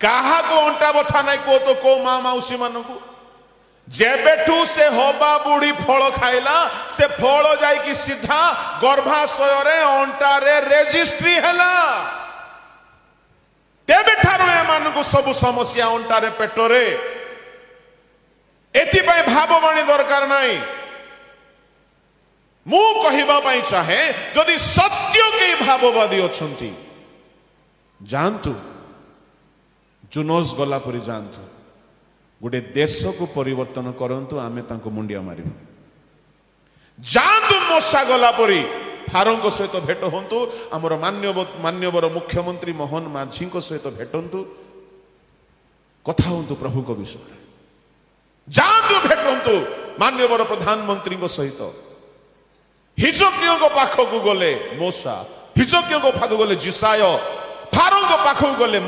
कहा को अंटा बथा नहीं को तो को माँ मौसी मान को जेबेठू से होबा बुढ़ी फल खाइला से फल जाई सीधा गर्भाशय रे अंटा रे रेजिस्ट्री हैला तेबेठारो एमान को सब समस्या अंटा रे पेटो रे एथि पई भाववाणी दरकार नाही मु कहिबा पई चाहे यदि सत्य के भाववादी अछंती जानतु जुनोस गला परी जानतु गोटे देश को परिवर्तन करंतु आमे तांको मुंडिया मारिबु जानतु मोसा गला परी फारों सहित भेट हूँ आमर मान्यवर मुख्यमंत्री मोहन माझी सहित भेटंतु कथा हूँ प्रभु को विषय जातु भेटंतु मान्यवर प्रधानमंत्री सहित हिजकियों पाखक गले मोसा हिजकियों पाखक गले जिसाय फारों पाखक गले